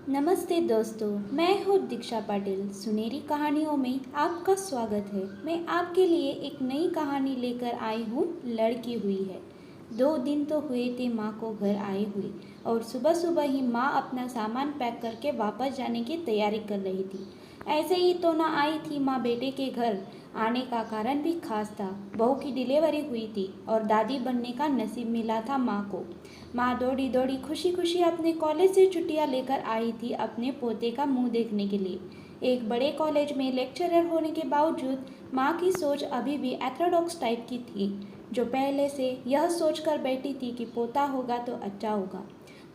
नमस्ते दोस्तों, मैं हूँ दीक्षा पाटिल। सुनहरी कहानियों में आपका स्वागत है। मैं आपके लिए एक नई कहानी लेकर आई हूँ। लड़की हुई है। 2 दिन तो हुए थे माँ को घर आए हुए और सुबह सुबह ही माँ अपना सामान पैक करके वापस जाने की तैयारी कर रही थी। ऐसे ही तो ना आई थी माँ बेटे के घर। आने का कारण भी खास था। बहू की डिलीवरी हुई थी और दादी बनने का नसीब मिला था माँ को। माँ दौड़ी दौड़ी खुशी खुशी अपने कॉलेज से छुट्टियाँ लेकर आई थी अपने पोते का मुंह देखने के लिए। एक बड़े कॉलेज में लेक्चरर होने के बावजूद माँ की सोच अभी भी एथरोडॉक्स टाइप की थी, जो पहले से यह सोचकर बैठी थी कि पोता होगा तो अच्छा होगा।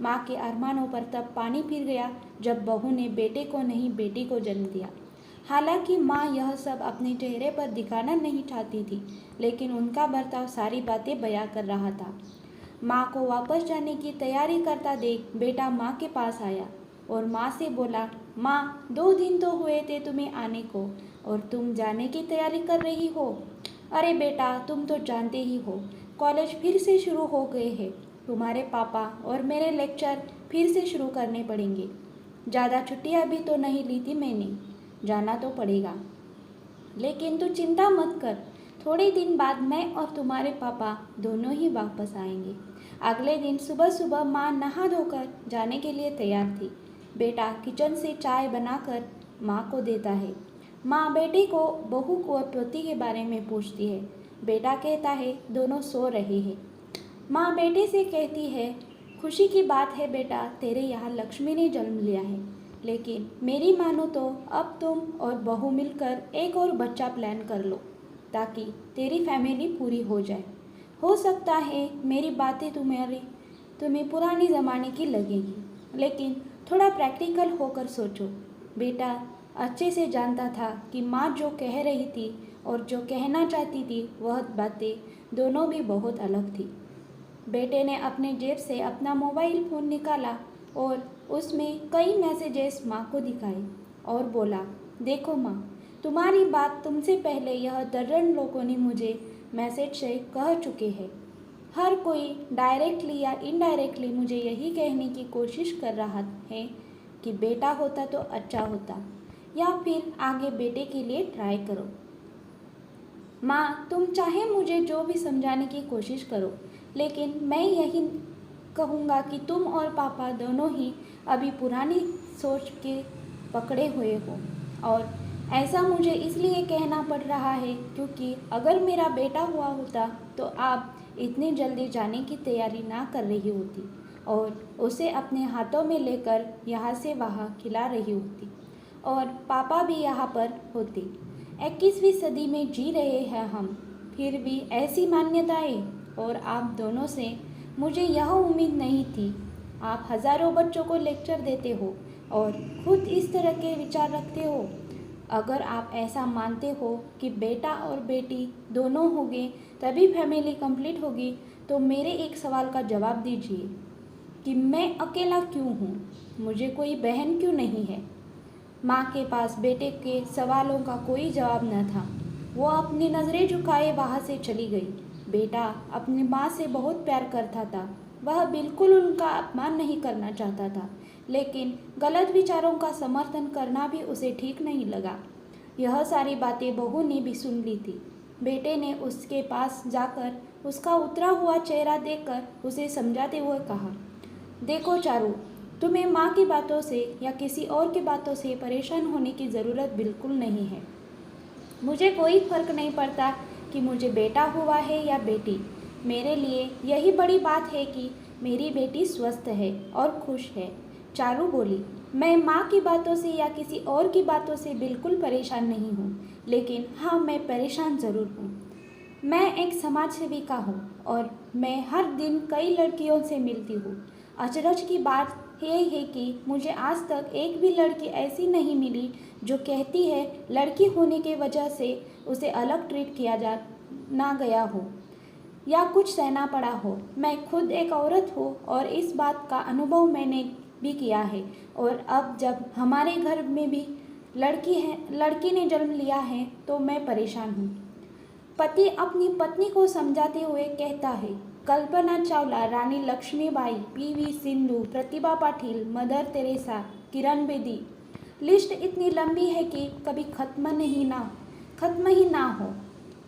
माँ के अरमानों पर तब पानी फिर गया जब बहू ने बेटे को नहीं बेटी को जन्म दिया। हालांकि माँ यह सब अपने चेहरे पर दिखाना नहीं चाहती थी, लेकिन उनका बर्ताव सारी बातें बयां कर रहा था। माँ को वापस जाने की तैयारी करता देख बेटा माँ के पास आया और माँ से बोला, माँ 2 दिन तो हुए थे तुम्हें आने को और तुम जाने की तैयारी कर रही हो। अरे बेटा, तुम तो जानते ही हो, कॉलेज फिर से शुरू हो गए हैं। तुम्हारे पापा और मेरे लेक्चर फिर से शुरू करने पड़ेंगे। ज़्यादा छुट्टियाँ भी तो नहीं ली थी मैंने, जाना तो पड़ेगा। लेकिन तू चिंता मत कर, थोड़े दिन बाद मैं और तुम्हारे पापा दोनों ही वापस आएंगे। अगले दिन सुबह सुबह माँ नहा धोकर जाने के लिए तैयार थी। बेटा किचन से चाय बनाकर माँ को देता है। माँ बेटे को, बहू को और पोती के बारे में पूछती है। बेटा कहता है दोनों सो रहे हैं। माँ बेटे से कहती है, खुशी की बात है बेटा, तेरे यहाँ लक्ष्मी ने जन्म लिया है। लेकिन मेरी मानो तो अब तुम और बहू मिलकर एक और बच्चा प्लान कर लो, ताकि तेरी फैमिली पूरी हो जाए। हो सकता है मेरी बातें तुम्हें पुरानी ज़माने की लगेगी, लेकिन थोड़ा प्रैक्टिकल होकर सोचो। बेटा अच्छे से जानता था कि माँ जो कह रही थी और जो कहना चाहती थी वह बातें दोनों भी बहुत अलग थी। बेटे ने अपने जेब से अपना मोबाइल फ़ोन निकाला और उसमें कई मैसेजेस माँ को दिखाए और बोला, देखो माँ, तुम्हारी बात तुमसे पहले यह दर्जन लोगों ने मुझे मैसेज से कह चुके हैं। हर कोई डायरेक्टली या इनडायरेक्टली मुझे यही कहने की कोशिश कर रहा है कि बेटा होता तो अच्छा होता, या फिर आगे बेटे के लिए ट्राई करो। माँ, तुम चाहे मुझे जो भी समझाने की कोशिश करो, लेकिन मैं यही कहूँगा कि तुम और पापा दोनों ही अभी पुरानी सोच के पकड़े हुए हो। और ऐसा मुझे इसलिए कहना पड़ रहा है क्योंकि अगर मेरा बेटा हुआ होता तो आप इतनी जल्दी जाने की तैयारी ना कर रही होती और उसे अपने हाथों में लेकर यहाँ से वहाँ खिला रही होती और पापा भी यहाँ पर होते। 21वीं सदी में जी रहे हैं हम, फिर भी ऐसी मान्यताएं और आप दोनों से मुझे यह उम्मीद नहीं थी। आप हज़ारों बच्चों को लेक्चर देते हो और खुद इस तरह के विचार रखते हो। अगर आप ऐसा मानते हो कि बेटा और बेटी दोनों होंगे तभी फैमिली कंप्लीट होगी, तो मेरे एक सवाल का जवाब दीजिए कि मैं अकेला क्यों हूँ? मुझे कोई बहन क्यों नहीं है? माँ के पास बेटे के सवालों का कोई जवाब न था। वो अपनी नज़रें झुकाए वहाँ से चली गई। बेटा अपनी माँ से बहुत प्यार करता था। वह बिल्कुल उनका अपमान नहीं करना चाहता था, लेकिन गलत विचारों का समर्थन करना भी उसे ठीक नहीं लगा। यह सारी बातें बहू ने भी सुन ली थी। बेटे ने उसके पास जाकर उसका उतरा हुआ चेहरा देखकर उसे समझाते हुए कहा, देखो चारू, तुम्हें माँ की बातों से या किसी और की बातों से परेशान होने की ज़रूरत बिल्कुल नहीं है। मुझे कोई फ़र्क नहीं पड़ता कि मुझे बेटा हुआ है या बेटी। मेरे लिए यही बड़ी बात है कि मेरी बेटी स्वस्थ है और खुश है। चारू बोली, मैं माँ की बातों से या किसी और की बातों से बिल्कुल परेशान नहीं हूँ, लेकिन हाँ, मैं परेशान ज़रूर हूँ। मैं एक समाज सेविका हूँ और मैं हर दिन कई लड़कियों से मिलती हूँ। अचरज की बात यह है कि मुझे आज तक एक भी लड़की ऐसी नहीं मिली जो कहती है लड़की होने की वजह से उसे अलग ट्रीट किया जा ना गया हो या कुछ सहना पड़ा हो। मैं खुद एक औरत हूँ और इस बात का अनुभव मैंने भी किया है। और अब जब हमारे घर में भी लड़की ने जन्म लिया है तो मैं परेशान हूँ। पति अपनी पत्नी को समझाते हुए कहता है, कल्पना चावला, रानी Lakshmibai, PV Sindhu, Pratibha Patil, mother Teresa, Kiran Bedi. List इतनी लंबी है कि कभी खत्म ही ना हो।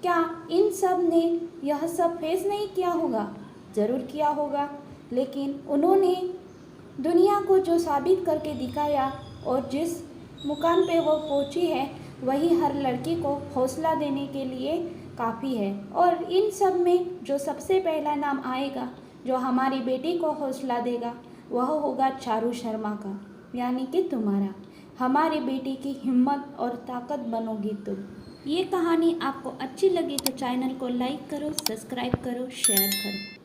क्या इन सब ने यह सब फेस नहीं किया होगा? ज़रूर किया होगा, लेकिन उन्होंने दुनिया को जो साबित करके दिखाया और जिस मुकाम पे वो पहुंची है, वही हर लड़की को हौसला देने के लिए काफ़ी है। और इन सब में जो सबसे पहला नाम आएगा, जो हमारी बेटी को हौसला देगा, वह होगा चारू शर्मा का, यानी कि तुम्हारा। हमारी बेटी की हिम्मत और ताकत बनोगी तुम। ये कहानी आपको अच्छी लगी तो चैनल को लाइक करो, सब्सक्राइब करो, शेयर करो।